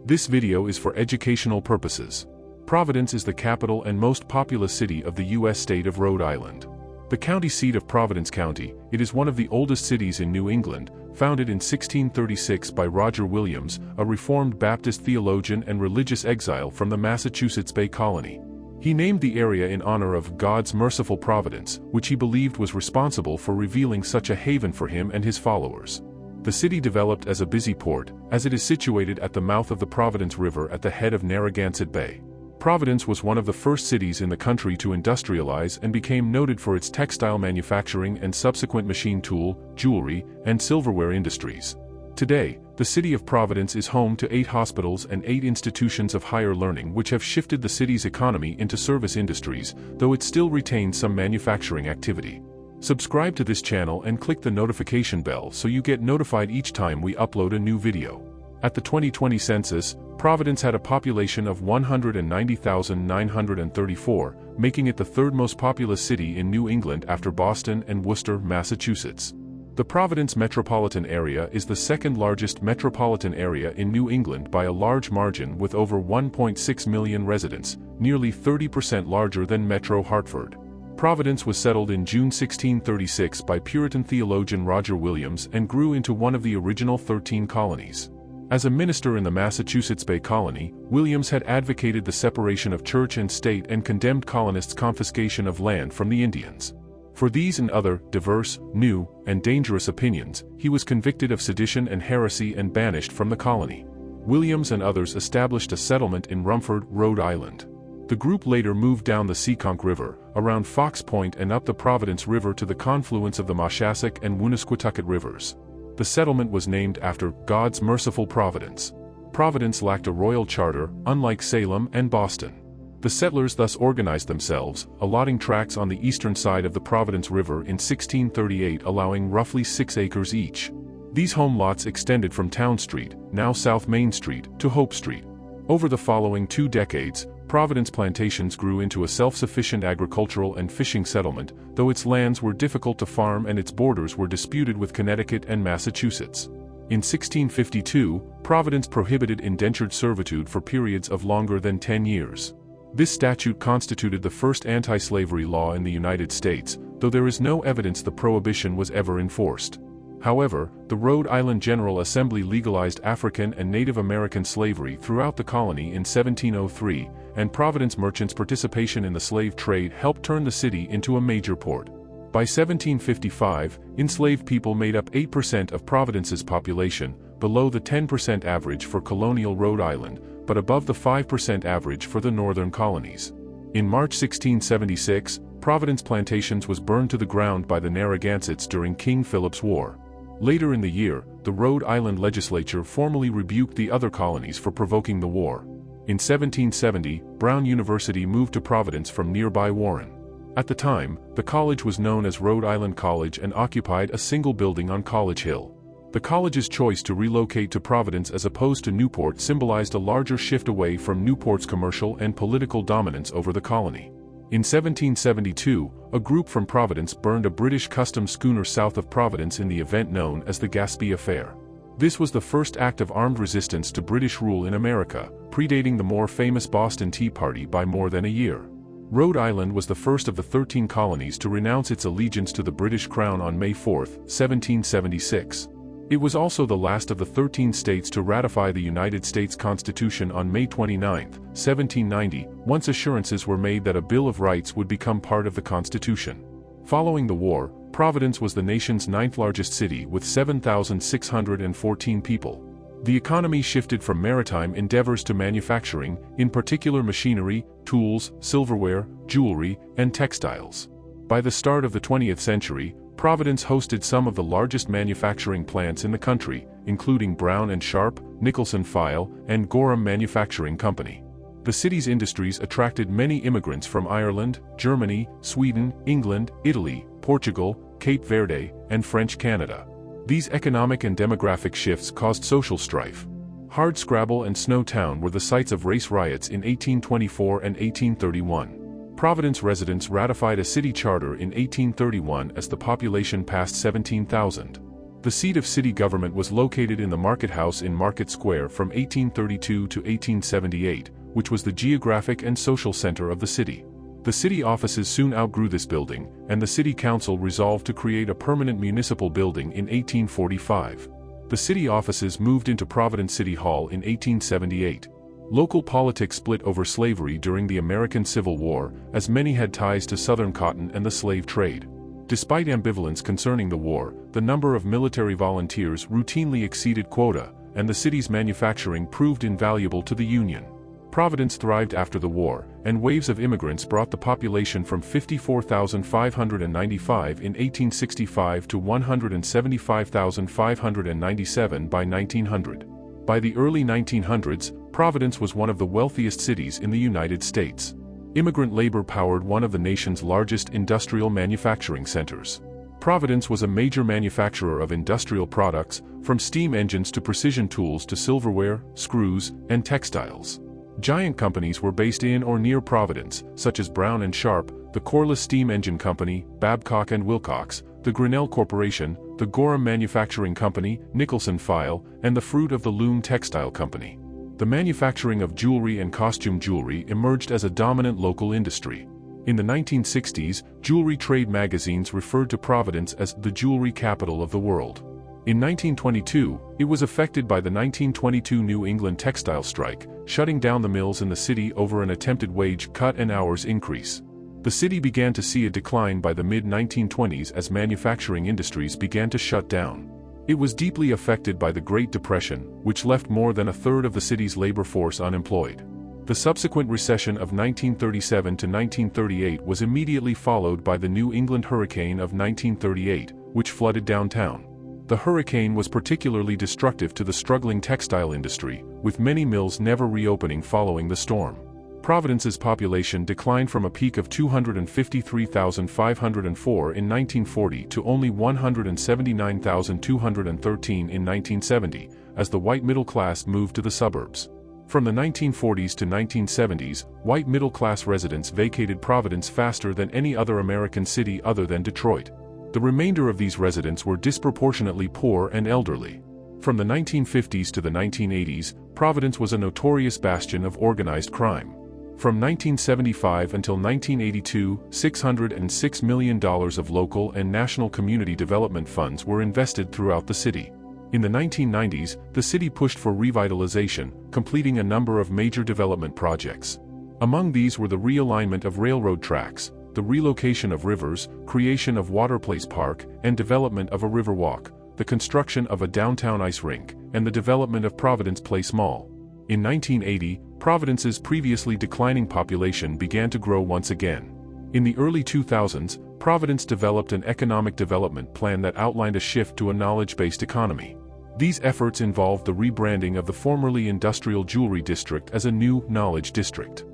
This video is for educational purposes. Providence is the capital and most populous city of the U.S. state of Rhode Island. The county seat of Providence County, it is one of the oldest cities in New England, founded in 1636 by Roger Williams, a Reformed Baptist theologian and religious exile from the Massachusetts Bay Colony. He named the area in honor of God's merciful providence, which he believed was responsible for revealing such a haven for him and his followers. The city developed as a busy port, as it is situated at the mouth of the Providence River at the head of Narragansett Bay. Providence was one of the first cities in the country to industrialize and became noted for its textile manufacturing and subsequent machine tool, jewelry, and silverware industries. Today, the city of Providence is home to 8 hospitals and 8 institutions of higher learning which have shifted the city's economy into service industries, though it still retains some manufacturing activity. Subscribe to this channel and click the notification bell so you get notified each time we upload a new video. At the 2020 census, Providence had a population of 190,934, making it the third most populous city in New England after Boston and Worcester, Massachusetts. The Providence metropolitan area is the second largest metropolitan area in New England by a large margin with over 1.6 million residents, nearly 30% larger than Metro Hartford. Providence was settled in June 1636 by Puritan theologian Roger Williams and grew into one of the original 13 colonies. As a minister in the Massachusetts Bay Colony, Williams had advocated the separation of church and state and condemned colonists' confiscation of land from the Indians. For these and other diverse, new, and dangerous opinions, he was convicted of sedition and heresy and banished from the colony. Williams and others established a settlement in Rumford, Rhode Island. The group later moved down the Seekonk River, around Fox Point and up the Providence River to the confluence of the Moshassuck and Woonasquatucket rivers. The settlement was named after God's merciful providence. Providence lacked a royal charter, unlike Salem and Boston. The settlers thus organized themselves, allotting tracts on the eastern side of the Providence River in 1638, allowing roughly 6 acres each. These home lots extended from Town Street, now South Main Street, to Hope Street. Over the following 2 decades, Providence plantations grew into a self-sufficient agricultural and fishing settlement, though its lands were difficult to farm and its borders were disputed with Connecticut and Massachusetts. In 1652, Providence prohibited indentured servitude for periods of longer than 10 years. This statute constituted the first anti-slavery law in the United States, though there is no evidence the prohibition was ever enforced. However, the Rhode Island General Assembly legalized African and Native American slavery throughout the colony in 1703, and Providence merchants' participation in the slave trade helped turn the city into a major port. By 1755, enslaved people made up 8% of Providence's population, below the 10% average for colonial Rhode Island, but above the 5% average for the northern colonies. In March 1676, Providence plantations was burned to the ground by the Narragansetts during King Philip's War. Later in the year, the Rhode Island legislature formally rebuked the other colonies for provoking the war. In 1770, Brown University moved to Providence from nearby Warren. At the time, the college was known as Rhode Island College and occupied a single building on College Hill. The college's choice to relocate to Providence as opposed to Newport symbolized a larger shift away from Newport's commercial and political dominance over the colony. In 1772, a group from Providence burned a British customs schooner south of Providence in the event known as the Gaspee Affair. This was the first act of armed resistance to British rule in America, predating the more famous Boston Tea Party by more than a year. Rhode Island was the first of the 13 colonies to renounce its allegiance to the British Crown on May 4, 1776. It was also the last of the 13 states to ratify the United States Constitution on May 29, 1790, once assurances were made that a Bill of Rights would become part of the Constitution. Following the war, Providence was the nation's 9th largest city with 7,614 people. The economy shifted from maritime endeavors to manufacturing, in particular machinery, tools, silverware, jewelry, and textiles. By the start of the 20th century, Providence hosted some of the largest manufacturing plants in the country, including Brown & Sharp, Nicholson File, and Gorham Manufacturing Company. The city's industries attracted many immigrants from Ireland, Germany, Sweden, England, Italy, Portugal, Cape Verde, and French Canada. These economic and demographic shifts caused social strife. Hardscrabble and Snowtown were the sites of race riots in 1824 and 1831. Providence residents ratified a city charter in 1831 as the population passed 17,000. The seat of city government was located in the Market House in Market Square from 1832 to 1878, which was the geographic and social center of the city. The city offices soon outgrew this building, and the city council resolved to create a permanent municipal building in 1845. The city offices moved into Providence City Hall in 1878. Local politics split over slavery during the American Civil War, as many had ties to Southern cotton and the slave trade. Despite ambivalence concerning the war, the number of military volunteers routinely exceeded quota, and the city's manufacturing proved invaluable to the Union. Providence thrived after the war, and waves of immigrants brought the population from 54,595 in 1865 to 175,597 by 1900. By the early 1900s, Providence was one of the wealthiest cities in the United States. Immigrant labor powered one of the nation's largest industrial manufacturing centers. Providence was a major manufacturer of industrial products, from steam engines to precision tools to silverware, screws, and textiles. Giant companies were based in or near Providence, such as Brown & Sharp, the Corliss Steam Engine Company, Babcock & Wilcox, the Grinnell Corporation, the Gorham Manufacturing Company, Nicholson File, and the Fruit of the Loom Textile Company. The manufacturing of jewelry and costume jewelry emerged as a dominant local industry. In the 1960s, jewelry trade magazines referred to Providence as the jewelry capital of the world. In 1922, it was affected by the 1922 New England textile strike, shutting down the mills in the city over an attempted wage cut and hours increase. The city began to see a decline by the mid-1920s as manufacturing industries began to shut down. It was deeply affected by the Great Depression, which left more than a third of the city's labor force unemployed. The subsequent recession of 1937 to 1938 was immediately followed by the New England hurricane of 1938, which flooded downtown. The hurricane was particularly destructive to the struggling textile industry, with many mills never reopening following the storm. Providence's population declined from a peak of 253,504 in 1940 to only 179,213 in 1970, as the white middle class moved to the suburbs. From the 1940s to 1970s, white middle-class residents vacated Providence faster than any other American city other than Detroit. The remainder of these residents were disproportionately poor and elderly. From the 1950s to the 1980s, Providence was a notorious bastion of organized crime. From 1975 until 1982, $606 million of local and national community development funds were invested throughout the city. In the 1990s, the city pushed for revitalization, completing a number of major development projects. Among these were the realignment of railroad tracks, the relocation of rivers, creation of Waterplace Park, and development of a riverwalk, the construction of a downtown ice rink, and the development of Providence Place Mall. In 1980, Providence's previously declining population began to grow once again. In the early 2000s, Providence developed an economic development plan that outlined a shift to a knowledge-based economy. These efforts involved the rebranding of the formerly industrial jewelry district as a new knowledge district.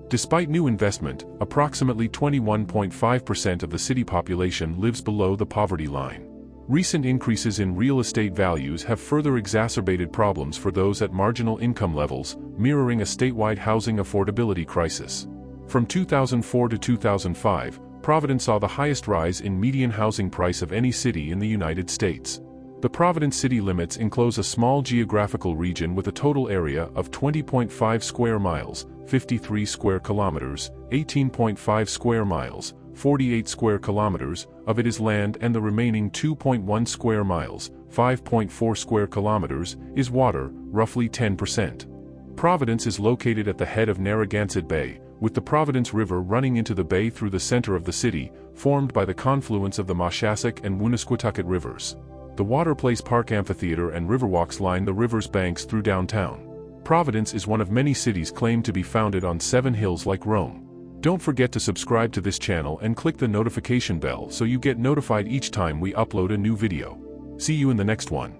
Despite new investment, approximately 21.5% of the city population lives below the poverty line. Recent increases in real estate values have further exacerbated problems for those at marginal income levels, mirroring a statewide housing affordability crisis. From 2004 to 2005, Providence saw the highest rise in median housing price of any city in the United States. The Providence city limits enclose a small geographical region with a total area of 20.5 square miles, 53 square kilometers, 18.5 square miles, 48 square kilometers, of it is land, and the remaining 2.1 square miles, 5.4 square kilometers, is water, roughly 10%. Providence is located at the head of Narragansett Bay, with the Providence River running into the bay through the center of the city, formed by the confluence of the Moshassuck and Woonasquatucket rivers. The Waterplace Park amphitheater and riverwalks line the river's banks through downtown. Providence is one of many cities claimed to be founded on 7 hills like Rome. Don't forget to subscribe to this channel and click the notification bell so you get notified each time we upload a new video. See you in the next one.